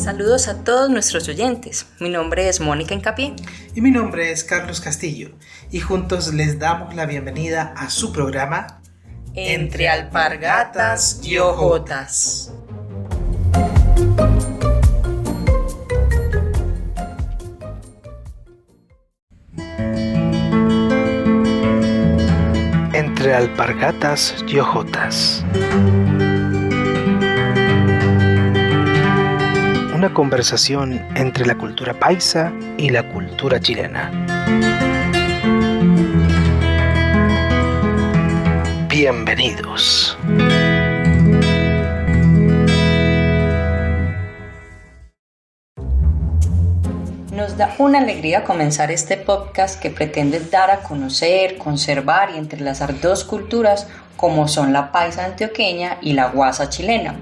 Saludos a todos nuestros oyentes. Mi nombre es Mónica Hincapié. Y mi nombre es Carlos Castillo. Y juntos les damos la bienvenida a su programa Entre alpargatas y hojotas. Entre alpargatas y hojotas. Una conversación entre la cultura paisa y la cultura chilena. Bienvenidos. Nos da una alegría comenzar este podcast que pretende dar a conocer, conservar y entrelazar dos culturas como son la paisa antioqueña y la guasa chilena.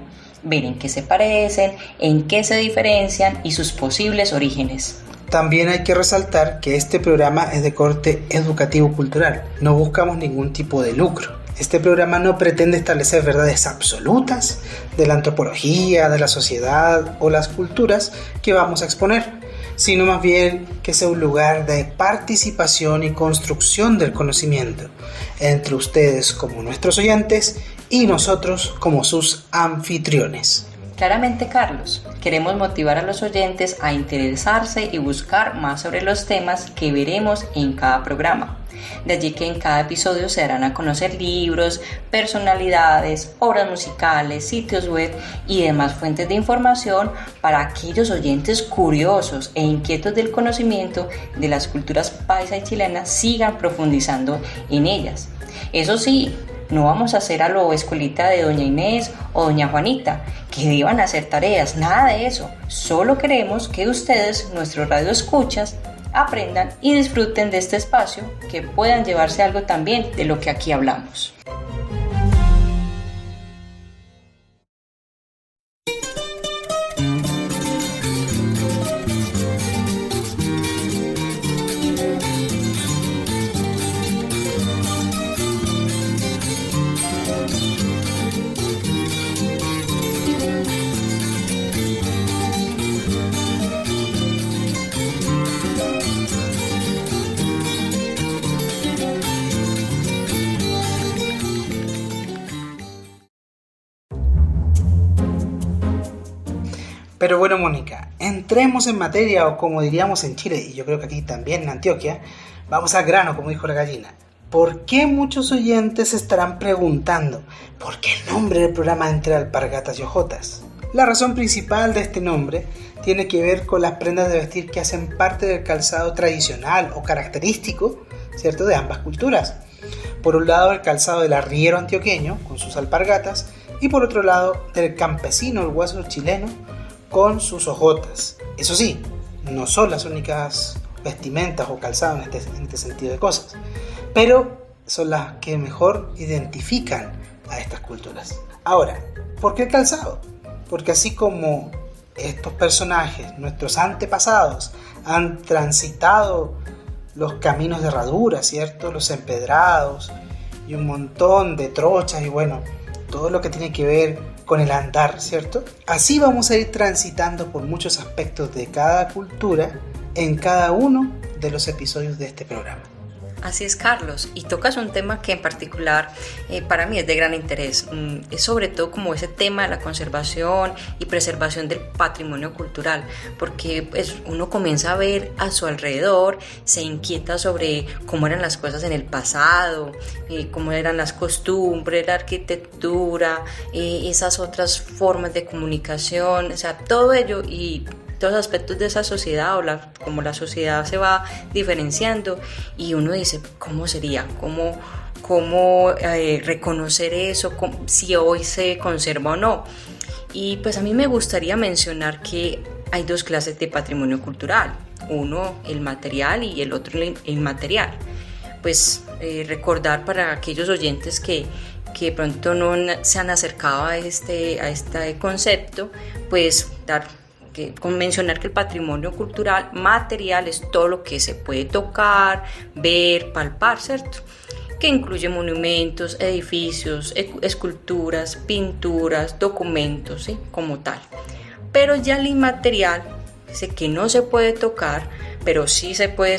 Ver en qué se parecen, en qué se diferencian y sus posibles orígenes. También hay que resaltar que este programa es de corte educativo-cultural. No buscamos ningún tipo de lucro. Este programa no pretende establecer verdades absolutas de la antropología, de la sociedad o las culturas que vamos a exponer, sino más bien que sea un lugar de participación y construcción del conocimiento entre ustedes como nuestros oyentes y nosotros como sus anfitriones. Claramente, Carlos, queremos motivar a los oyentes a interesarse y buscar más sobre los temas que veremos en cada programa. De allí que en cada episodio se darán a conocer libros, personalidades, obras musicales, sitios web y demás fuentes de información para aquellos oyentes curiosos e inquietos del conocimiento de las culturas paisa y chilenas sigan profundizando en ellas. Eso sí, no vamos a hacer a lo escuelita de doña Inés o doña Juanita, que deban hacer tareas, nada de eso. Solo queremos que ustedes, nuestros radioescuchas, aprendan y disfruten de este espacio, que puedan llevarse algo también de lo que aquí hablamos. Pero bueno, Mónica, entremos en materia, o como diríamos en Chile, y yo creo que aquí también en Antioquia, vamos al grano, como dijo la gallina. ¿Por qué muchos oyentes se estarán preguntando por qué el nombre del programa Entre alpargatas y hojotas? La razón principal de este nombre tiene que ver con las prendas de vestir que hacen parte del calzado tradicional o característico, ¿cierto?, de ambas culturas. Por un lado, el calzado del arriero antioqueño, con sus alpargatas, y por otro lado, del campesino, el guaso chileno, con sus hojotas. Eso sí, no son las únicas vestimentas o calzado en este sentido de cosas, pero son las que mejor identifican a estas culturas. Ahora, ¿por qué el calzado? Porque así como estos personajes, nuestros antepasados, han transitado los caminos de herradura, ¿cierto?, los empedrados y un montón de trochas y bueno, todo lo que tiene que ver con el andar, ¿cierto? Así vamos a ir transitando por muchos aspectos de cada cultura en cada uno de los episodios de este programa. Así es, Carlos, y tocas un tema que en particular para mí es de gran interés. Es sobre todo como ese tema de la conservación y preservación del patrimonio cultural, porque pues, uno comienza a ver a su alrededor, se inquieta sobre cómo eran las cosas en el pasado, cómo eran las costumbres, la arquitectura, esas otras formas de comunicación, o sea, todo ello y todos los aspectos de esa sociedad como la sociedad se va diferenciando y uno dice, ¿cómo sería? ¿Cómo reconocer eso? Si hoy se conserva o no. Y pues a mí me gustaría mencionar que hay dos clases de patrimonio cultural, uno el material y el otro el inmaterial. Pues recordar para aquellos oyentes que de pronto no se han acercado a este concepto, pues mencionar que el patrimonio cultural material es todo lo que se puede tocar, ver, palpar, ¿cierto? Que incluye monumentos, edificios, esculturas, pinturas, documentos, ¿sí? Como tal. pero ya el inmaterial, ese que no se puede tocar, pero sí se puede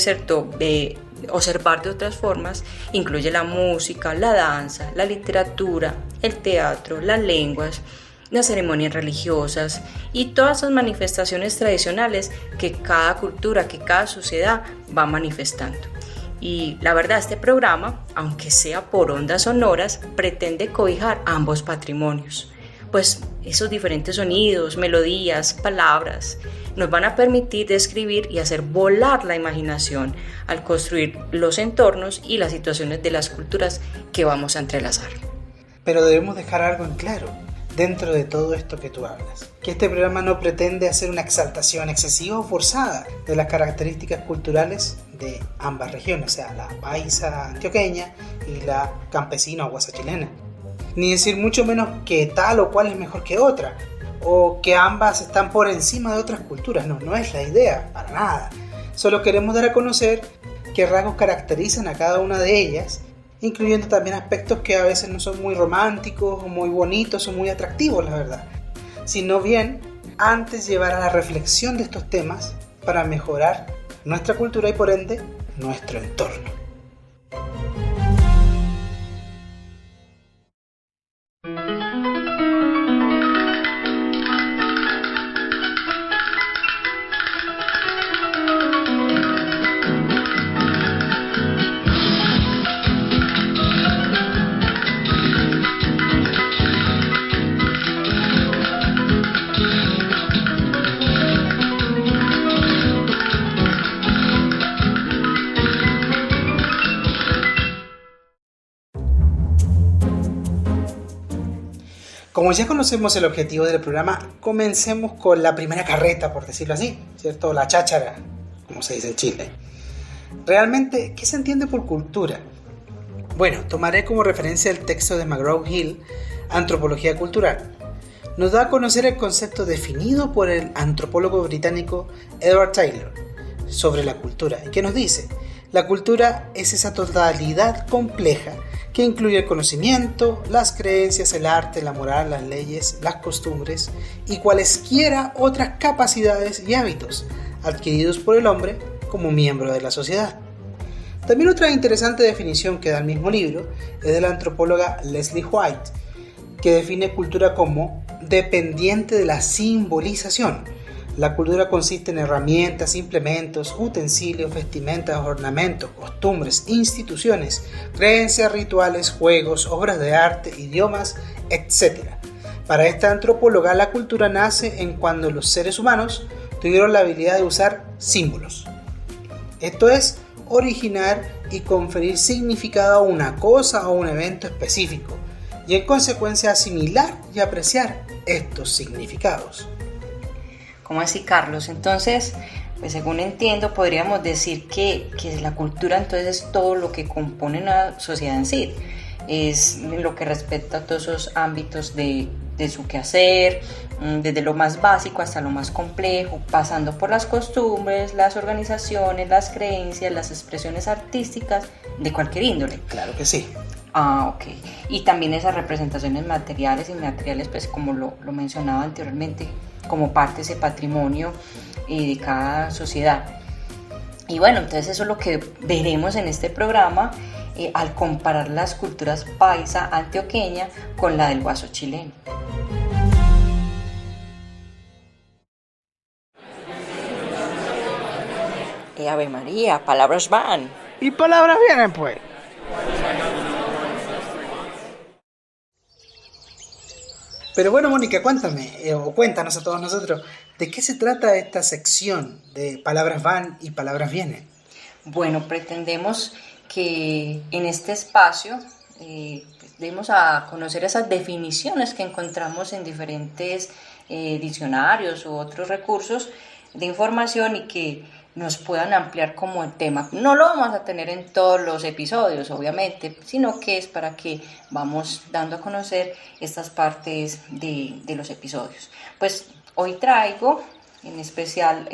observar de otras formas, incluye la música, la danza, la literatura, el teatro, las lenguas, las ceremonias religiosas y todas esas manifestaciones tradicionales que cada cultura, que cada sociedad va manifestando. Y la verdad, este programa, aunque sea por ondas sonoras, pretende cobijar ambos patrimonios, pues esos diferentes sonidos, melodías, palabras nos van a permitir describir y hacer volar la imaginación al construir los entornos y las situaciones de las culturas que vamos a entrelazar. Pero debemos dejar algo en claro dentro de todo esto que tú hablas, que este programa no pretende hacer una exaltación excesiva o forzada de las características culturales de ambas regiones, o sea, la paisa antioqueña y la campesina o guasachilena, ni decir mucho menos que tal o cual es mejor que otra, o que ambas están por encima de otras culturas. No es la idea, para nada. Solo queremos dar a conocer qué rasgos caracterizan a cada una de ellas, incluyendo también aspectos que a veces no son muy románticos, o muy bonitos, o muy atractivos, la verdad, sino bien antes llevar a la reflexión de estos temas para mejorar nuestra cultura y por ende nuestro entorno. Como ya conocemos el objetivo del programa, comencemos con la primera carreta, por decirlo así, ¿cierto? La cháchara, como se dice en Chile. Realmente, ¿qué se entiende por cultura? Bueno, tomaré como referencia el texto de McGraw-Hill, Antropología Cultural. Nos da a conocer el concepto definido por el antropólogo británico Edward Taylor sobre la cultura, y que nos dice: la cultura es esa totalidad compleja que incluye el conocimiento, las creencias, el arte, la moral, las leyes, las costumbres y cualesquiera otras capacidades y hábitos adquiridos por el hombre como miembro de la sociedad. También otra interesante definición que da el mismo libro es de la antropóloga Leslie White, que define cultura como dependiente de la simbolización. La cultura consiste en herramientas, implementos, utensilios, vestimentas, ornamentos, costumbres, instituciones, creencias, rituales, juegos, obras de arte, idiomas, etc. Para esta antropóloga, la cultura nace en cuando los seres humanos tuvieron la habilidad de usar símbolos. Esto es, originar y conferir significado a una cosa o un evento específico, y en consecuencia asimilar y apreciar estos significados. ¿Cómo así, Carlos? Entonces, pues según entiendo, podríamos decir que la cultura entonces es todo lo que compone una sociedad en sí. Es lo que respecta a todos esos ámbitos de su quehacer, desde lo más básico hasta lo más complejo, pasando por las costumbres, las organizaciones, las creencias, las expresiones artísticas de cualquier índole. Claro que sí. Ah, ok. Y también esas representaciones materiales y inmateriales, pues como lo mencionaba anteriormente, como parte de ese patrimonio de cada sociedad. Y bueno, entonces eso es lo que veremos en este programa al comparar las culturas paisa antioqueña con la del guaso chileno. Ave María, palabras van. Y palabras vienen, pues. Pero bueno, Mónica, cuéntame, o cuéntanos a todos nosotros, ¿de qué se trata esta sección de palabras van y palabras vienen? Bueno, pretendemos que en este espacio demos a conocer esas definiciones que encontramos en diferentes diccionarios u otros recursos de información y que nos puedan ampliar como el tema. No lo vamos a tener en todos los episodios, obviamente, sino que es para que vamos dando a conocer estas partes de los episodios. Pues hoy traigo en especial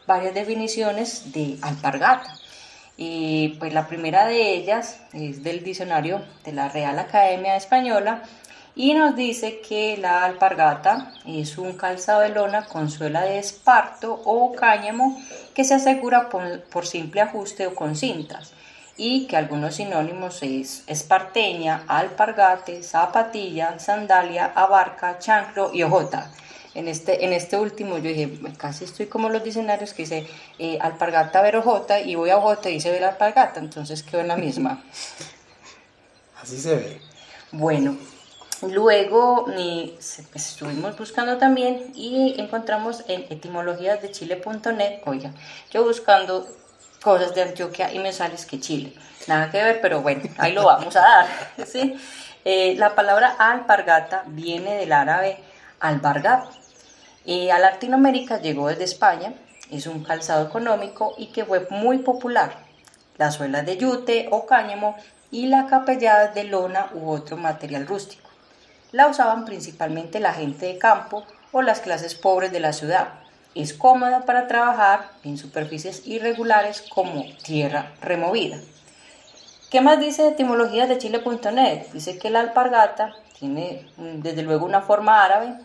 varias definiciones de alpargata. Y pues la primera de ellas es del diccionario de la Real Academia Española Y nos dice que la alpargata es un calzado de lona con suela de esparto o cáñamo que se asegura por simple ajuste o con cintas, y que algunos sinónimos es esparteña, alpargate, zapatilla, sandalia, abarca, chanclo y ojota. En este último yo dije, casi estoy como los diccionarios que dice alpargata ver ojota, y voy a ojota y dice ver alpargata, entonces quedó en la misma. Así se ve. Bueno, luego pues, estuvimos buscando también y encontramos en etimologíasdechile.net, oiga, yo buscando cosas de Antioquia y me sale que Chile, nada que ver, pero bueno, ahí lo vamos a dar, ¿sí? La palabra alpargata viene del árabe albargat. A Latinoamérica llegó desde España, es un calzado económico y que fue muy popular. La suela de yute o cáñamo y la capellada de lona u otro material rústico. La usaban principalmente la gente de campo o las clases pobres de la ciudad. Es cómoda para trabajar en superficies irregulares como tierra removida. ¿Qué más dice etimologíasdechile.net? Dice que la alpargata tiene desde luego una forma árabe,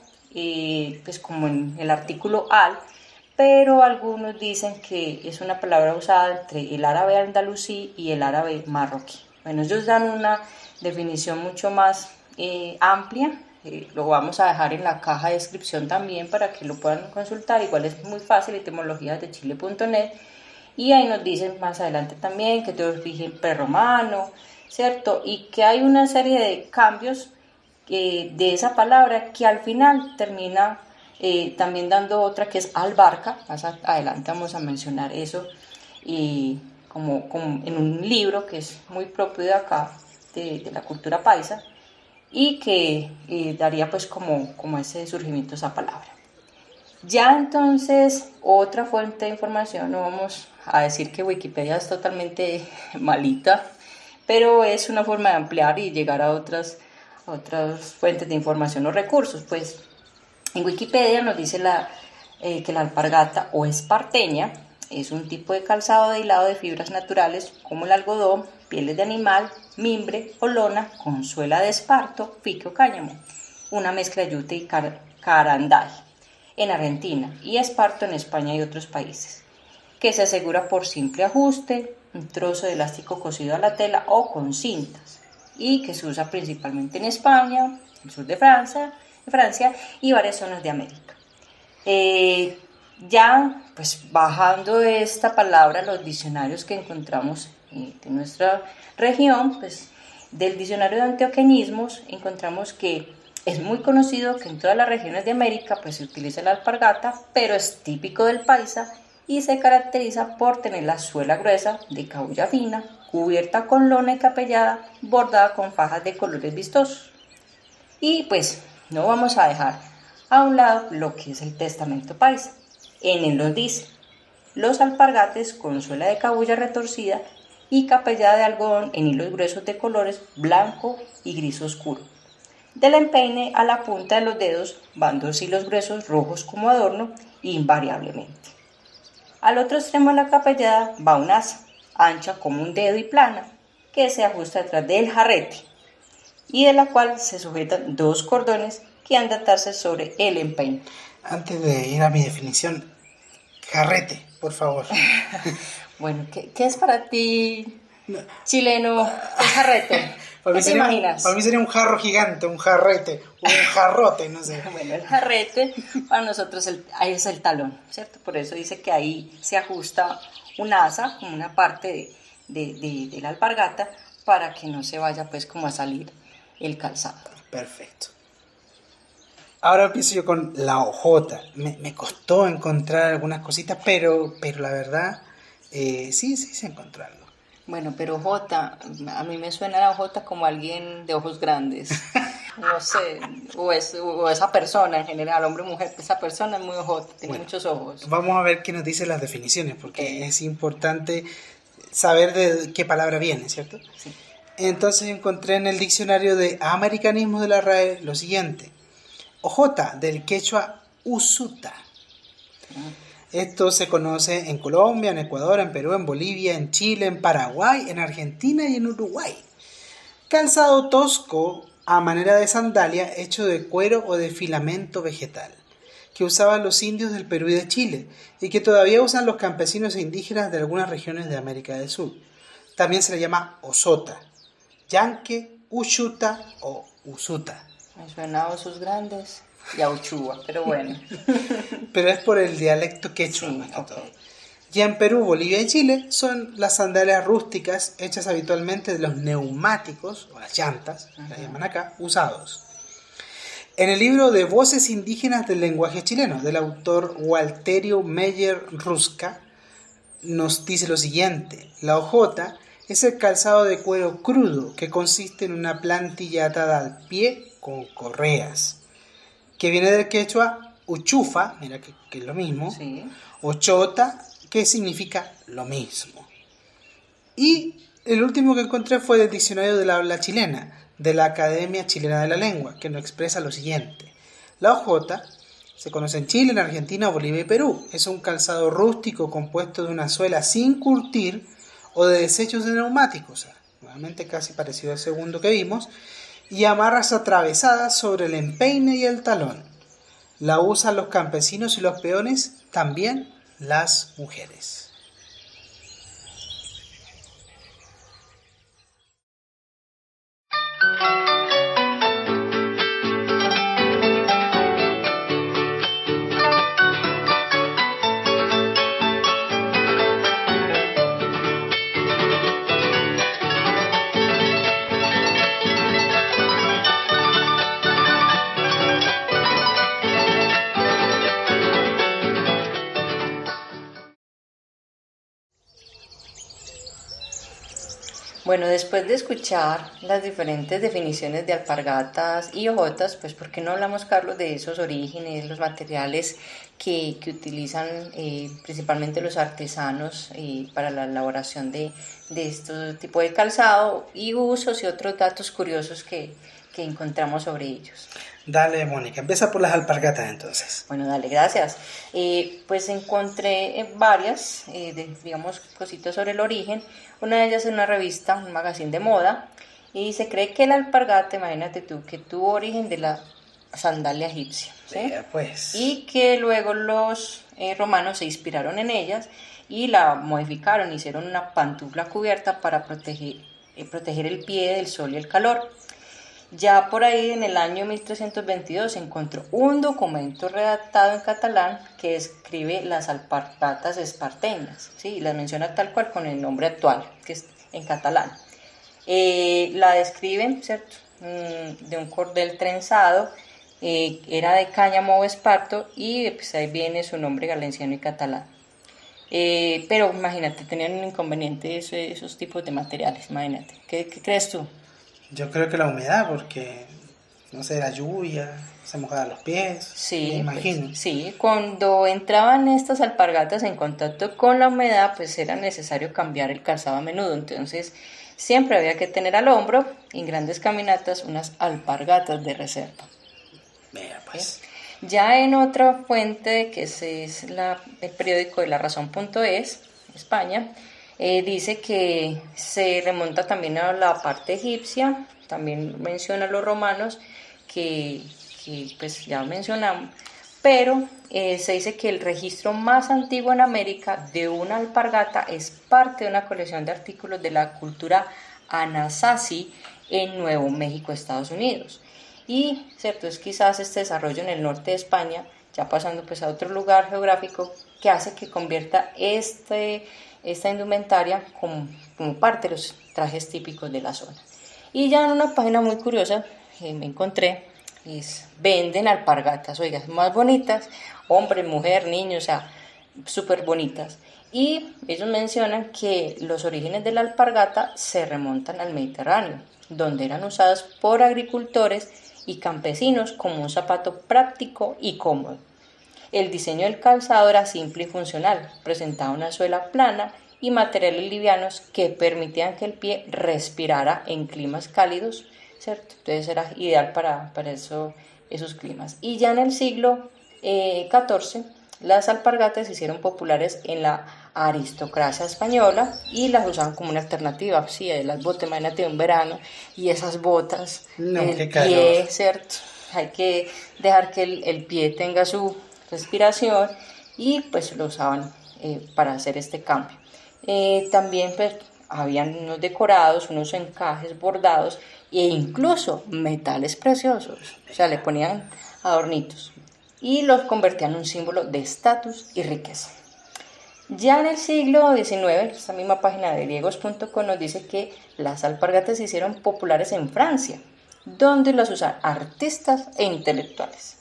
pues como en el artículo al, pero algunos dicen que es una palabra usada entre el árabe andalusí y el árabe marroquí. Bueno, ellos dan una definición mucho más amplia, lo vamos a dejar en la caja de descripción también para que lo puedan consultar, igual es muy fácil, etimologíasdechile.net, y ahí nos dicen más adelante también que todo es origen prerromano, ¿cierto? Y que hay una serie de cambios de esa palabra que al final termina también dando otra que es albarca. Más adelante vamos a mencionar eso, y como en un libro que es muy propio de acá, de la cultura paisa, y que daría pues como ese surgimiento de esa palabra. Ya entonces, otra fuente de información, no vamos a decir que Wikipedia es totalmente malita, pero es una forma de ampliar y llegar a otras fuentes de información o recursos. Pues en Wikipedia nos dice que la alpargata o esparteña es un tipo de calzado de hilado de fibras naturales como el algodón, pieles de animal, mimbre o lona con suela de esparto, pique o cáñamo, una mezcla de yute y caranday en Argentina y esparto en España y otros países, que se asegura por simple ajuste, un trozo de elástico cosido a la tela o con cintas, y que se usa principalmente en España, el sur de Francia y varias zonas de América. Ya pues bajando esta palabra los diccionarios que encontramos de nuestra región, pues del diccionario de antioqueñismos encontramos que es muy conocido que en todas las regiones de América pues se utiliza la alpargata, pero es típico del paisa y se caracteriza por tener la suela gruesa de cabuya fina, cubierta con lona y capellada, bordada con fajas de colores vistosos. Y pues no vamos a dejar a un lado lo que es el testamento paisa. En él nos dice: los alpargates con suela de cabuya retorcida y capellada de algodón en hilos gruesos de colores blanco y gris oscuro. Del empeine a la punta de los dedos van 2 hilos gruesos rojos como adorno invariablemente. Al otro extremo de la capellada va una asa, ancha como un dedo y plana, que se ajusta detrás del jarrete, y de la cual se sujetan 2 cordones que han de atarse sobre el empeine. Antes de ir a mi definición, jarrete, por favor. Bueno, ¿qué es para ti, chileno, el jarrete? ¿Qué te imaginas? Para mí sería un jarro gigante, un jarrete, un jarrote, no sé. Bueno, el jarrete para nosotros ahí es el talón, ¿cierto? Por eso dice que ahí se ajusta un asa, como una parte de la alpargata, para que no se vaya pues como a salir el calzado. Perfecto. Ahora empiezo yo con la ojota. Me costó encontrar algunas cositas, pero la verdad, sí se encontró algo. Bueno, pero ojota, a mí me suena la ojota como alguien de ojos grandes. No sé, o esa persona en general, hombre o mujer, esa persona es muy ojota, tiene muchos ojos. Vamos a ver qué nos dicen las definiciones, porque es importante saber de qué palabra viene, ¿cierto? Sí. Entonces encontré en el diccionario de Americanismo de la RAE lo siguiente: ojota, del quechua usuta. Esto se conoce en Colombia, en Ecuador, en Perú, en Bolivia, en Chile, en Paraguay, en Argentina y en Uruguay. Calzado tosco, a manera de sandalia hecho de cuero o de filamento vegetal, que usaban los indios del Perú y de Chile, y que todavía usan los campesinos e indígenas de algunas regiones de América del Sur. También se le llama osota, yanque, ushuta o usuta. Me suena a osos grandes y a uchua, pero bueno. Pero es por el dialecto quechua, Sí, más que ok. todo. Ya en Perú, Bolivia y Chile son las sandalias rústicas hechas habitualmente de los neumáticos, o las llantas, las llaman acá, usados. En el libro de Voces indígenas del lenguaje chileno, del autor Walterio Meyer Rusca, nos dice lo siguiente: la hojota es el calzado de cuero crudo que consiste en una plantilla atada al pie con correas, que viene del quechua uchufa, mira que es lo mismo, Sí. o chota, que significa lo mismo. Y el último que encontré fue del Diccionario de la Habla Chilena, de la Academia Chilena de la Lengua, que nos expresa lo siguiente: la hojota se conoce en Chile, en Argentina, Bolivia y Perú. Es un calzado rústico compuesto de una suela sin curtir o de desechos de neumáticos, nuevamente casi parecido al segundo que vimos, y amarras atravesadas sobre el empeine y el talón. La usan los campesinos y los peones, también las mujeres. Bueno, después de escuchar las diferentes definiciones de alpargatas y hojotas, pues ¿por qué no hablamos, Carlos, de esos orígenes, los materiales que utilizan principalmente los artesanos para la elaboración de este tipo de calzado y usos y otros datos curiosos que encontramos sobre ellos? Dale, Mónica, empieza por las alpargatas entonces. Bueno, dale, gracias. Pues encontré varias, digamos, cositas sobre el origen. Una de ellas es una revista, un magazine de moda, y se cree que la alpargata, imagínate tú, que tuvo origen de la sandalia egipcia, ¿sí? Vea, pues. Y que luego los romanos se inspiraron en ellas y la modificaron, hicieron una pantufla cubierta para proteger el pie del sol y el calor. Ya por ahí en el año 1322 se encontró un documento redactado en catalán que describe las alpargatas esparteñas, ¿sí? Y las menciona tal cual con el nombre actual, que es en catalán. La describen, ¿cierto? De un cordel trenzado, era de cáñamo o esparto y pues ahí viene su nombre valenciano y catalán. Pero imagínate, tenían un inconveniente esos tipos de materiales, imagínate. ¿Qué crees tú? Yo creo que la humedad, porque, no sé, la lluvia, se mojaban los pies, Sí, me imagino. pues, sí, cuando entraban estas alpargatas en contacto con la humedad, pues era necesario cambiar el calzado a menudo. Entonces, siempre había que tener al hombro, en grandes caminatas, unas alpargatas de reserva. Vea, pues. Ya en otra fuente, que es el periódico de La Razón.es, España, dice que se remonta también a la parte egipcia, también menciona a los romanos, que pues ya mencionamos, pero se dice que el registro más antiguo en América de una alpargata es parte de una colección de artículos de la cultura Anasazi en Nuevo México, Estados Unidos. Y cierto es quizás este desarrollo en el norte de España, ya pasando pues a otro lugar geográfico, que hace que convierta esta indumentaria como parte de los trajes típicos de la zona. Y ya en una página muy curiosa me encontré, venden alpargatas, oiga, más bonitas, hombre, mujer, niño, o sea, súper bonitas. Y ellos mencionan que los orígenes de la alpargata se remontan al Mediterráneo, donde eran usadas por agricultores y campesinos como un zapato práctico y cómodo. El diseño del calzado era simple y funcional, presentaba una suela plana y materiales livianos que permitían que el pie respirara en climas cálidos, ¿cierto? Entonces era ideal para esos climas. Y ya en el siglo XIV, las alpargatas se hicieron populares en la aristocracia española y las usaban como una alternativa, sí, las botas, imagínate un verano y esas botas, No, el qué pie, calor. ¿cierto? Hay que dejar que el pie tenga su respiración y pues lo usaban para hacer este cambio. También pues habían unos decorados, unos encajes bordados e incluso metales preciosos, o sea, le ponían adornitos y los convertían en un símbolo de estatus y riqueza. Ya en el siglo XIX, esta misma página de griegos.com nos dice que las alpargatas se hicieron populares en Francia, donde las usan artistas e intelectuales.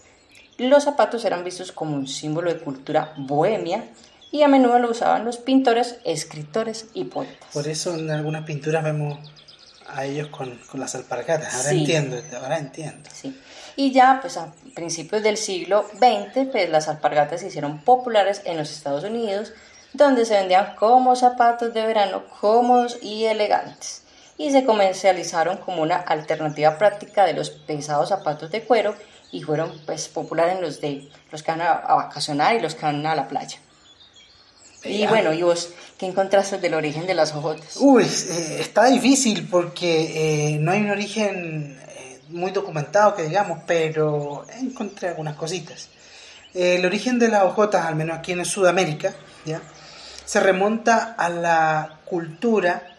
Los zapatos eran vistos como un símbolo de cultura bohemia y a menudo lo usaban los pintores, escritores y poetas. Por eso en algunas pinturas vemos a ellos con las alpargatas. Ahora Sí. entiendo, ahora entiendo. Sí. Y ya pues a principios del siglo XX pues las alpargatas se hicieron populares en los Estados Unidos, donde se vendían como zapatos de verano cómodos y elegantes y se comercializaron como una alternativa práctica de los pesados zapatos de cuero y fueron pues populares en los que van a vacacionar y los que van a la playa. Y Vea. bueno, ¿y vos qué encontraste del origen de las hojotas? Uy, está difícil porque no hay un origen muy documentado que digamos, pero encontré algunas cositas. El origen de las hojotas, al menos aquí en Sudamérica, ¿ya? Se remonta a la cultura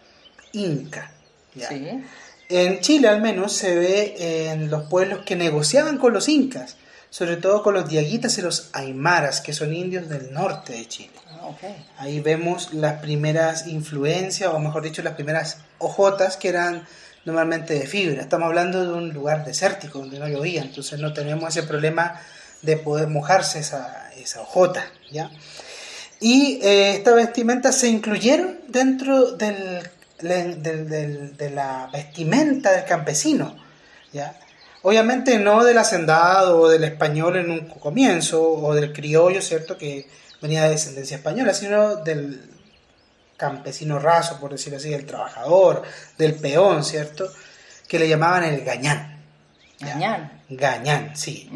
inca. ¿Ya? Sí. En Chile al menos se ve en los pueblos que negociaban con los incas, sobre todo con los diaguitas y los aymaras, que son indios del norte de Chile. Okay. Ahí vemos las primeras influencias, o mejor dicho, las primeras hojotas que eran normalmente de fibra. Estamos hablando de un lugar desértico donde no llovía, entonces no tenemos ese problema de poder mojarse esa hojota, ¿ya? Y estas vestimentas se incluyeron dentro de la vestimenta del campesino, ¿ya? Obviamente no del hacendado o del español en un comienzo, o del criollo, ¿cierto?, que venía de descendencia española, sino del campesino raso, por decirlo así, del trabajador, del peón, ¿cierto?, que le llamaban el gañán. ¿Ya? Gañán. Gañán, sí.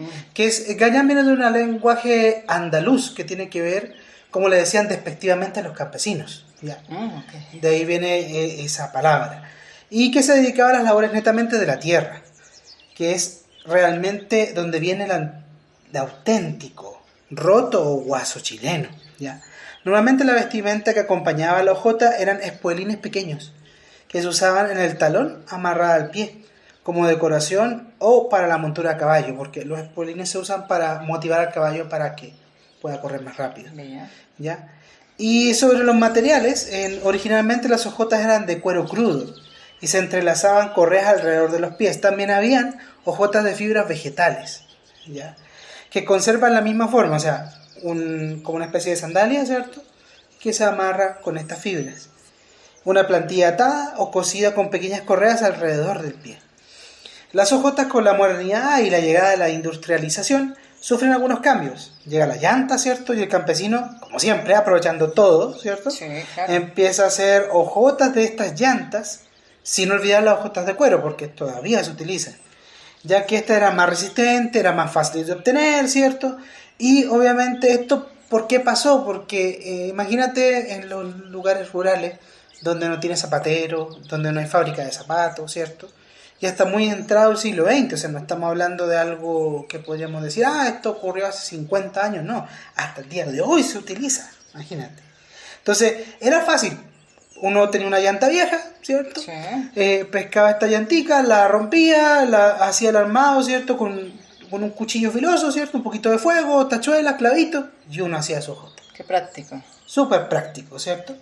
Gañán viene de un lenguaje andaluz que tiene que ver, como le decían despectivamente a los campesinos, ¿ya? Okay. De ahí viene esa palabra. Y que se dedicaba a las labores netamente de la tierra, que es realmente donde viene el auténtico roto o guaso chileno, ¿ya? Normalmente la vestimenta que acompañaba a la hojota eran espuelines pequeños, que se usaban en el talón amarrada al pie, como decoración o para la montura a caballo, porque los espuelines se usan para motivar al caballo para que pueda correr más rápido, ¿ya? Y sobre los materiales, originalmente las hojotas eran de cuero crudo y se entrelazaban correas alrededor de los pies. También habían hojotas de fibras vegetales, ¿ya?, que conservan la misma forma, o sea, como una especie de sandalia, ¿cierto?, que se amarra con estas fibras. Una plantilla atada o cosida con pequeñas correas alrededor del pie. Las hojotas, con la modernidad y la llegada de la industrialización, sufren algunos cambios. Llega la llanta, ¿cierto?, y el campesino, como siempre, aprovechando todo, ¿cierto?, Sí, claro. empieza a hacer hojotas de estas llantas, sin olvidar las hojotas de cuero, porque todavía se utilizan, ya que esta era más resistente, era más fácil de obtener, ¿cierto? Y obviamente esto, ¿por qué pasó? Porque imagínate en los lugares rurales donde no tiene zapatero, donde no hay fábrica de zapatos, ¿cierto? Ya está muy entrado el siglo XX, o sea, no estamos hablando de algo que podríamos decir, esto ocurrió hace 50 años, no, hasta el día de hoy se utiliza, imagínate. Entonces, era fácil. Uno tenía una llanta vieja, ¿cierto? Sí. Pescaba esta llantica, la rompía, hacía el armado, ¿cierto?, con un cuchillo filoso, ¿cierto?, un poquito de fuego, tachuelas, clavitos, y uno hacía su hojota. Qué práctico. Súper práctico, ¿cierto?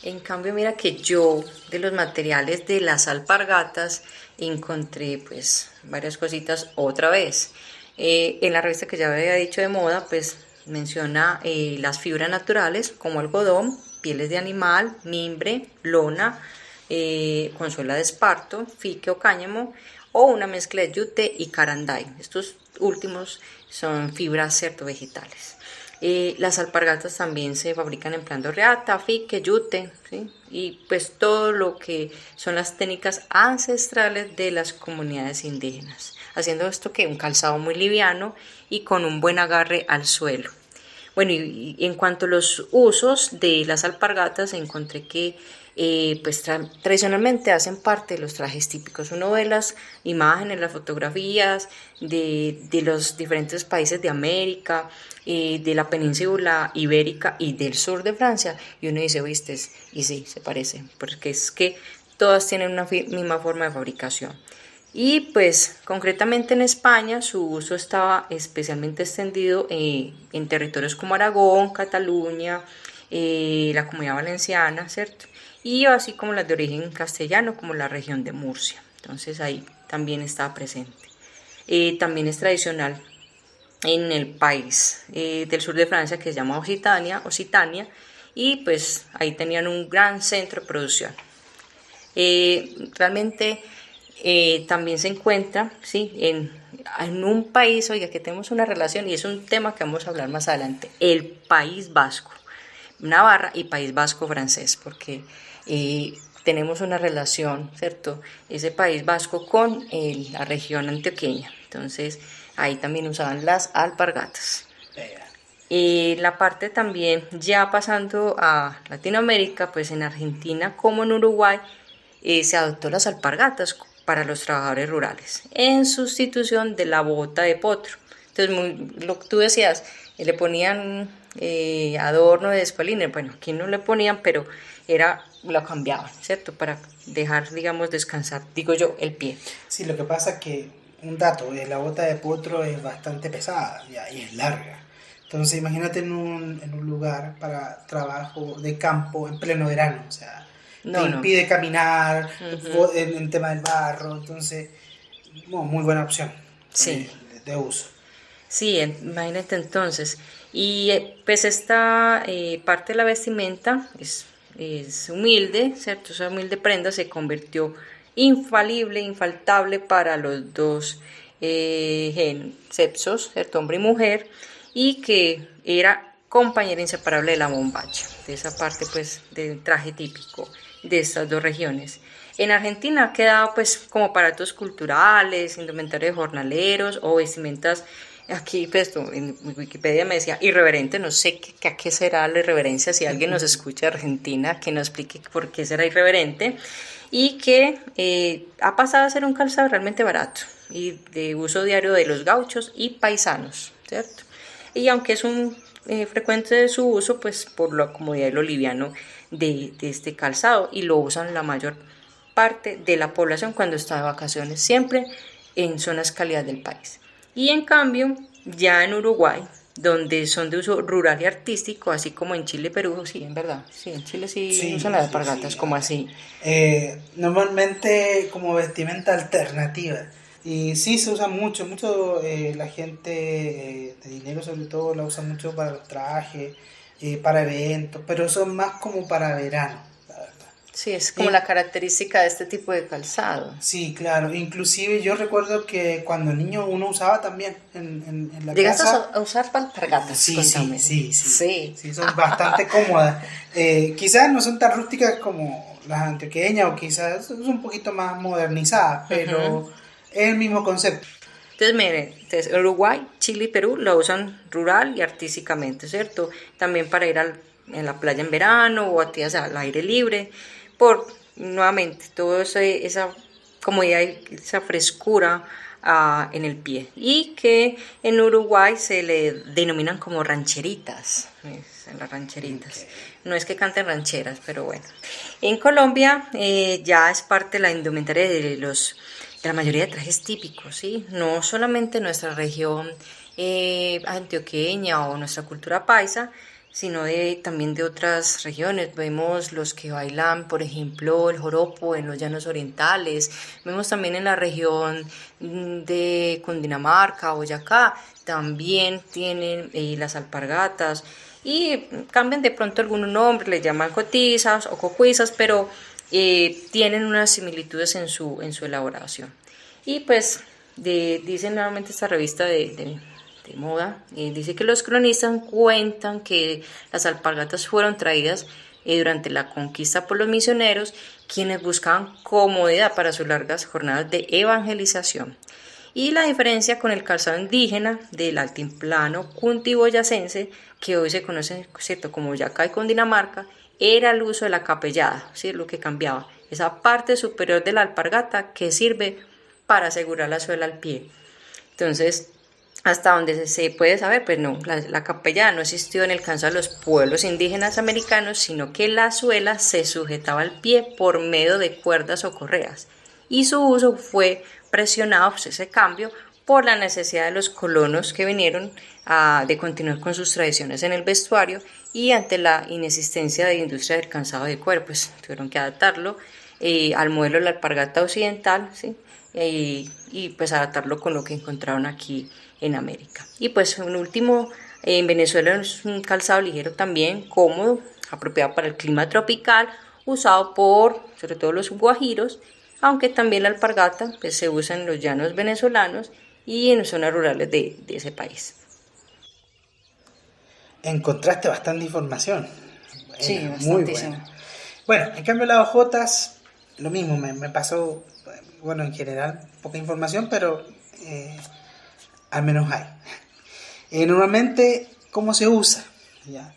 En cambio, mira que yo de los materiales de las alpargatas encontré pues varias cositas otra vez. En la revista que ya había dicho de moda, pues menciona las fibras naturales como algodón, pieles de animal, mimbre, lona, con suela de esparto, fique o cáñamo, o una mezcla de yute y caranday. Estos últimos son fibras vegetales. Las alpargatas también se fabrican empleando reata, fique, yute, ¿sí? Y pues todo lo que son las técnicas ancestrales de las comunidades indígenas, haciendo esto que un calzado muy liviano y con un buen agarre al suelo. Bueno, y en cuanto a los usos de las alpargatas, encontré que pues tradicionalmente hacen parte de los trajes típicos. Uno ve las imágenes, las fotografías de los diferentes países de América, de la península ibérica y del sur de Francia, y uno dice, viste, y sí, se parece, porque es que todas tienen una misma forma de fabricación. Y pues concretamente en España su uso estaba especialmente extendido en territorios como Aragón, Cataluña, la Comunidad Valenciana, ¿cierto? Y así como las de origen castellano, como la región de Murcia. Entonces ahí también estaba presente. También es tradicional en el país del sur de Francia que se llama Occitania, y pues ahí tenían un gran centro de producción. Realmente también se encuentra, ¿sí?, en un país, oiga, que tenemos una relación, y es un tema que vamos a hablar más adelante, el País Vasco, Navarra y País Vasco francés, porque tenemos una relación, ¿cierto?, ese País Vasco con la región antioqueña. Entonces ahí también usaban las alpargatas. La parte también, ya pasando a Latinoamérica, pues en Argentina como en Uruguay, se adoptó las alpargatas para los trabajadores rurales, en sustitución de la bota de potro. Entonces, lo que tú decías, le ponían adorno de espalines, bueno, aquí no le ponían, pero lo cambiaban, ¿cierto? Para dejar, digamos, descansar, digo yo, el pie. Sí, lo que pasa es que, un dato, la bota de potro es bastante pesada y es larga. Entonces, imagínate en un lugar para trabajo de campo en pleno verano, o sea, te impide caminar, en tema del barro, entonces, muy buena opción sí, de uso. Sí, imagínate entonces. Y pues esta parte de la vestimenta es humilde, ¿cierto? Esa humilde prenda se convirtió infaltable para los dos sexos, ¿cierto? Hombre y mujer, y que era compañera inseparable de la bombacha, de esa parte pues del traje típico de estas dos regiones. En Argentina ha quedado pues como aparatos culturales, indumentaria de jornaleros o vestimentas. Aquí pues en Wikipedia me decía irreverente, no sé a qué será la irreverencia, si alguien nos escucha de Argentina que nos explique por qué será irreverente, y que ha pasado a ser un calzado realmente barato y de uso diario de los gauchos y paisanos, ¿cierto? Y aunque es un frecuente su uso, pues por la comodidad y lo liviano de este calzado, y lo usan la mayor parte de la población cuando está de vacaciones, siempre en zonas cálidas del país. Y en cambio, ya en Uruguay, donde son de uso rural y artístico, así como en Chile y Perú, sí, en verdad, sí, en Chile sí usan las alpargatas, sí. Como así. Normalmente como vestimenta alternativa. Y sí, se usa mucho, la gente de dinero sobre todo la usa mucho para los trajes, para eventos, pero son más como para verano, la verdad. Sí, es como la característica de este tipo de calzado. Sí, claro, inclusive yo recuerdo que cuando niño uno usaba también en la ¿llegaste casa. a usar alpargatas? Sí, son bastante cómodas. Quizás no son tan rústicas como las antioqueñas, o quizás son un poquito más modernizadas, pero es el mismo concepto. Entonces, miren, Uruguay, Chile y Perú lo usan rural y artísticamente, ¿cierto? También para ir en la playa en verano o actividades al aire libre, por nuevamente toda esa comodidad y esa frescura en el pie. Y que en Uruguay se le denominan como rancheritas, las rancheritas. Okay. No es que canten rancheras, pero bueno. En Colombia ya es parte de la indumentaria de la mayoría de trajes típicos, ¿sí? No solamente nuestra región antioqueña o nuestra cultura paisa, sino también de otras regiones. Vemos los que bailan, por ejemplo, el joropo en los llanos orientales, vemos también en la región de Cundinamarca, Boyacá, también tienen las alpargatas y cambian de pronto algunos nombres, les llaman cotizas o cocuizas, pero tienen unas similitudes en su elaboración. Y pues dice nuevamente esta revista de moda, dice que los cronistas cuentan que las alpargatas fueron traídas durante la conquista por los misioneros, quienes buscaban comodidad para sus largas jornadas de evangelización. Y la diferencia con el calzado indígena del altiplano cundiboyacense, que hoy se conoce, ¿cierto?, como Boyacá y Cundinamarca, era el uso de la capellada, ¿sí?, lo que cambiaba, esa parte superior de la alpargata que sirve para asegurar la suela al pie. Entonces, hasta donde se puede saber, pues no, la capellada no existió en el calzado de los pueblos indígenas americanos, sino que la suela se sujetaba al pie por medio de cuerdas o correas, y su uso fue presionado, pues ese cambio, por la necesidad de los colonos que vinieron de continuar con sus tradiciones en el vestuario, y ante la inexistencia de industria del calzado de cuero, pues tuvieron que adaptarlo al modelo de la alpargata occidental, ¿sí? Y pues adaptarlo con lo que encontraron aquí en América. Y pues un último, en Venezuela es un calzado ligero también, cómodo, apropiado para el clima tropical, usado por sobre todo los guajiros, aunque también la alpargata pues, se usa en los llanos venezolanos y en zonas rurales de ese país. Encontraste bastante información. Sí, muy bastantísimo. buena. Bueno, en cambio las hojotas, lo mismo, me pasó, bueno, en general, poca información, pero al menos hay. Normalmente, ¿cómo se usa? ¿Ya?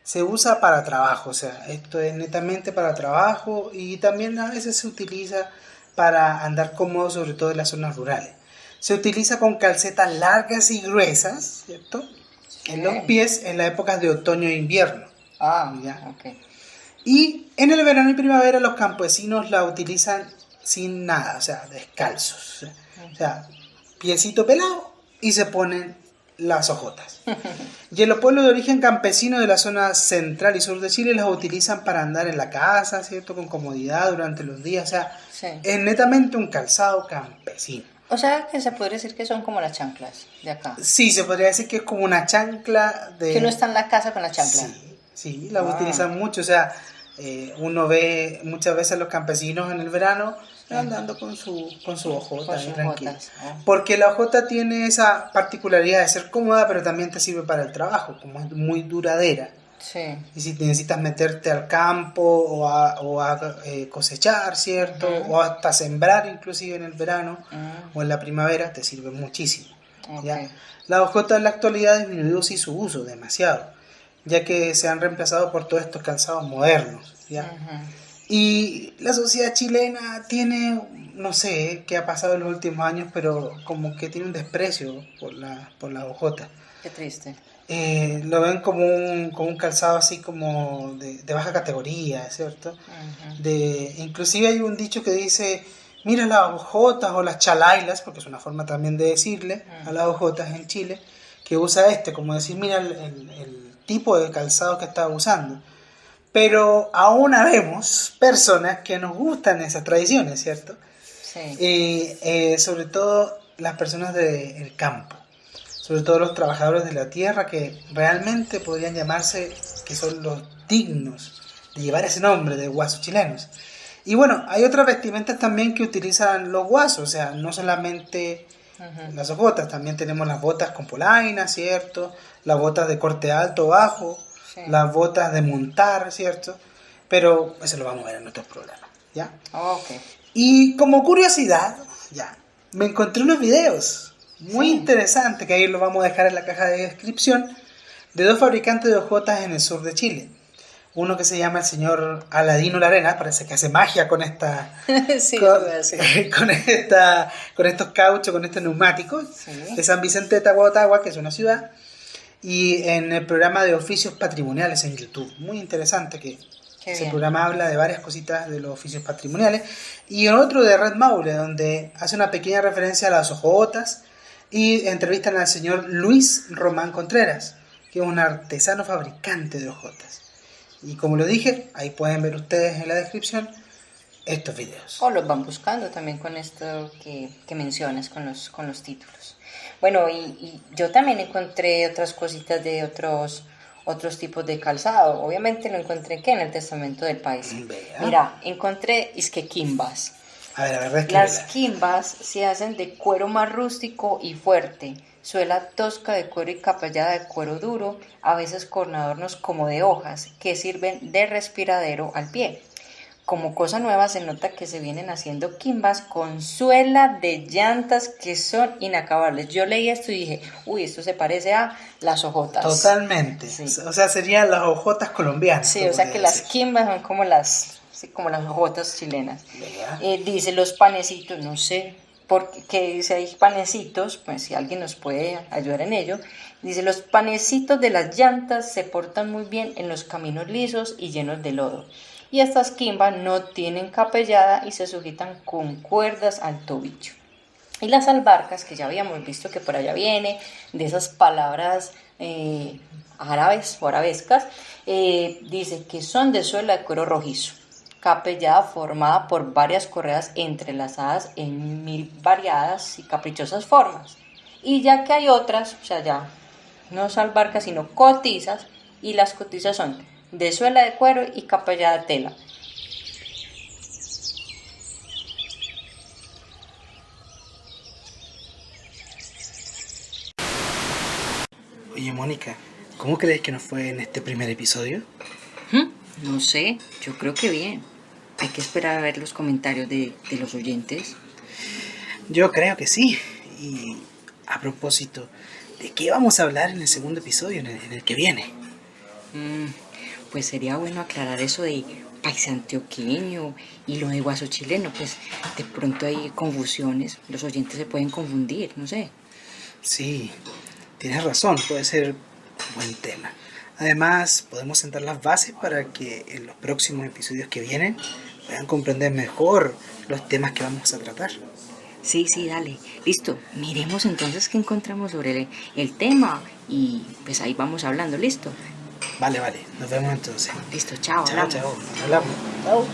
Se usa para trabajo, o sea, esto es netamente para trabajo y también a veces se utiliza para andar cómodo, sobre todo en las zonas rurales. Se utiliza con calcetas largas y gruesas, ¿cierto? En los pies en las épocas de otoño e invierno. ¿Ya? Okay. Y en el verano y primavera los campesinos la utilizan sin nada, o sea, descalzos. O sea, piecito pelado y se ponen las hojotas. Y en los pueblos de origen campesino de la zona central y sur de Chile los utilizan para andar en la casa, ¿cierto? Con comodidad durante los días. O sea, sí, es netamente un calzado campesino. O sea, que se podría decir que son como las chanclas de acá. Sí, se podría decir que es como una chancla de... Que uno está en la casa con la chancla. Sí, la utilizan mucho. O sea, uno ve muchas veces a los campesinos en el verano andando con su hojota, tranquilo. Porque la hojota tiene esa particularidad de ser cómoda, pero también te sirve para el trabajo, como es muy duradera. Sí. Y si necesitas meterte al campo o a cosechar, ¿cierto? O hasta sembrar inclusive en el verano o en la primavera, te sirve muchísimo. ¿Ya? La hojota en la actualidad ha disminuido sí su uso demasiado, ya que se han reemplazado por todos estos calzados modernos, ¿ya? Y la sociedad chilena tiene, no sé qué ha pasado en los últimos años, pero como que tiene un desprecio por la hojota. Qué triste. Lo ven como un calzado así como de baja categoría, ¿cierto? Inclusive hay un dicho que dice, mira las hojotas o las chalailas, porque es una forma también de decirle a las hojotas en Chile, que usa como decir, mira el tipo de calzado que está usando. Pero aún habemos personas que nos gustan esas tradiciones, ¿cierto? Sí. Sobre todo las personas del campo, sobre todo los trabajadores de la tierra, que realmente podrían llamarse, que son los dignos de llevar ese nombre de guasos chilenos. Y bueno, hay otras vestimentas también que utilizan los guasos, o sea, no solamente las hojotas, también tenemos las botas con polainas, ¿cierto? Las botas de corte alto o bajo, sí, las botas de montar, ¿cierto? Pero eso lo vamos a ver en otros programas, ¿ya? Okay. Y como curiosidad, ya, me encontré unos videos muy interesantes, que ahí lo vamos a dejar en la caja de descripción, de dos fabricantes de hojotas en el sur de Chile. Uno que se llama el señor Aladino Larena, parece que hace magia con sí, con estos cauchos, con estos neumáticos, sí, de San Vicente de Tahuatahua, que es una ciudad, y en el programa de oficios patrimoniales en YouTube. Muy interesante que ese programa habla de varias cositas de los oficios patrimoniales. Y otro de Red Maule, donde hace una pequeña referencia a las hojotas y entrevistan al señor Luis Román Contreras, que es un artesano fabricante de hojotas. Y como lo dije, ahí pueden ver ustedes en la descripción estos videos. O los van buscando también con esto que mencionas, con los títulos. Bueno, y yo también encontré otras cositas de otros tipos de calzado. Obviamente lo encontré que en el Testamento del País. Vea. Mira, encontré quimbas. A ver, Las quimbas se hacen de cuero más rústico y fuerte, suela tosca de cuero y capellada de cuero duro, a veces con adornos como de hojas, que sirven de respiradero al pie. Como cosa nueva se nota que se vienen haciendo quimbas con suela de llantas que son inacabables. Yo leí esto y dije, uy, esto se parece a las hojotas. Totalmente. Sí. O sea, serían las hojotas colombianas. Sí, o sea que las quimbas son como las hojotas chilenas. Dice los panecitos, no sé por qué dice ahí panecitos, pues si alguien nos puede ayudar en ello. Dice, los panecitos de las llantas se portan muy bien en los caminos lisos y llenos de lodo. Y estas quimbas no tienen capellada y se sujetan con cuerdas al tobillo. Y las albarcas, que ya habíamos visto que por allá viene, de esas palabras árabes o arabescas, dice que son de suela de cuero rojizo, capellada formada por varias correas entrelazadas en 1000 variadas y caprichosas formas. Y ya que hay otras, o sea, ya no son albarcas sino cotizas, y las cotizas son de suela de cuero y capellada de tela. Oye, Mónica, ¿cómo crees que nos fue en este primer episodio? No sé, yo creo que bien. Hay que esperar a ver los comentarios de los oyentes. Yo creo que sí. Y a propósito, ¿de qué vamos a hablar en el segundo episodio, en el que viene? Pues sería bueno aclarar eso de país antioqueño y lo de guaso chileno. Pues de pronto hay confusiones, los oyentes se pueden confundir, no sé. Sí, tienes razón, puede ser un buen tema. Además, podemos sentar las bases para que en los próximos episodios que vienen puedan comprender mejor los temas que vamos a tratar. Sí, dale. Listo. Miremos entonces qué encontramos sobre el tema y pues ahí vamos hablando. ¿Listo? Vale. Nos vemos entonces. Listo, chao. Chao. Hablamos. Chao.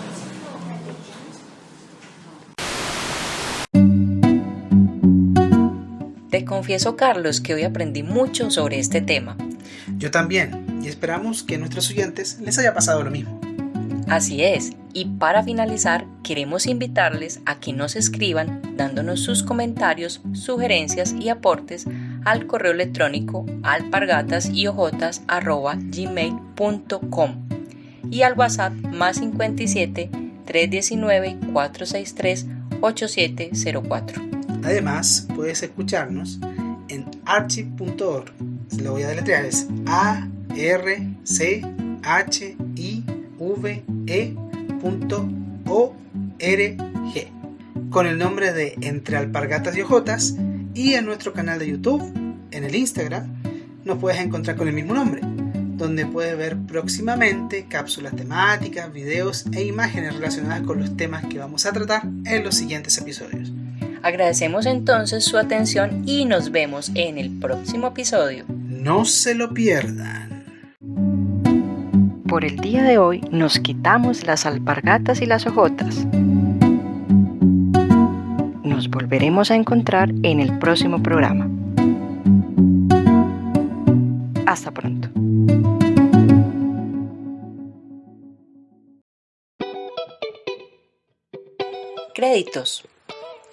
Te confieso, Carlos, que hoy aprendí mucho sobre este tema. Yo también. Y esperamos que a nuestros oyentes les haya pasado lo mismo. Así es, y para finalizar queremos invitarles a que nos escriban dándonos sus comentarios, sugerencias y aportes al correo electrónico alpargatasyhojotas@gmail.com y al WhatsApp más 57 319 463 8704. Además, puedes escucharnos en archive.org. Lo voy a deletrear, es archive.org con el nombre de Entre Alpargatas y Hojotas, y en nuestro canal de YouTube, en el Instagram, nos puedes encontrar con el mismo nombre, donde puedes ver próximamente cápsulas temáticas, videos e imágenes relacionadas con los temas que vamos a tratar en los siguientes episodios. Agradecemos entonces su atención y nos vemos en el próximo episodio. No se lo pierdan. Por el día de hoy nos quitamos las alpargatas y las hojotas. Nos volveremos a encontrar en el próximo programa. Hasta pronto. Créditos.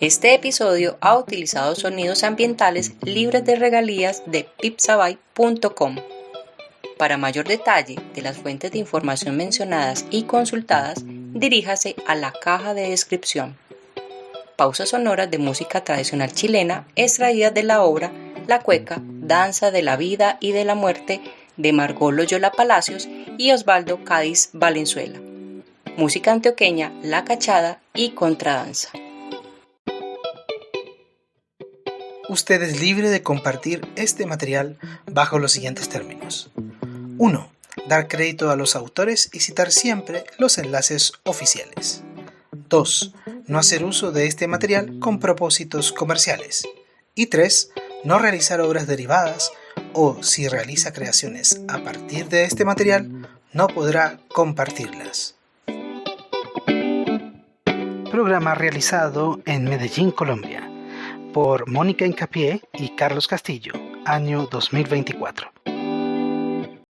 Este episodio ha utilizado sonidos ambientales libres de regalías de pipsabay.com. Para mayor detalle de las fuentes de información mencionadas y consultadas, diríjase a la caja de descripción. Pausas sonoras de música tradicional chilena extraídas de la obra La Cueca, Danza de la Vida y de la Muerte de Margot Loyola Palacios y Osvaldo Cádiz Valenzuela. Música antioqueña La Cachada y Contradanza. Usted es libre de compartir este material bajo los siguientes términos. 1. Dar crédito a los autores y citar siempre los enlaces oficiales. 2. No hacer uso de este material con propósitos comerciales. Y 3. No realizar obras derivadas o si realiza creaciones a partir de este material, no podrá compartirlas. Programa realizado en Medellín, Colombia, por Mónica Hincapié y Carlos Castillo, año 2024.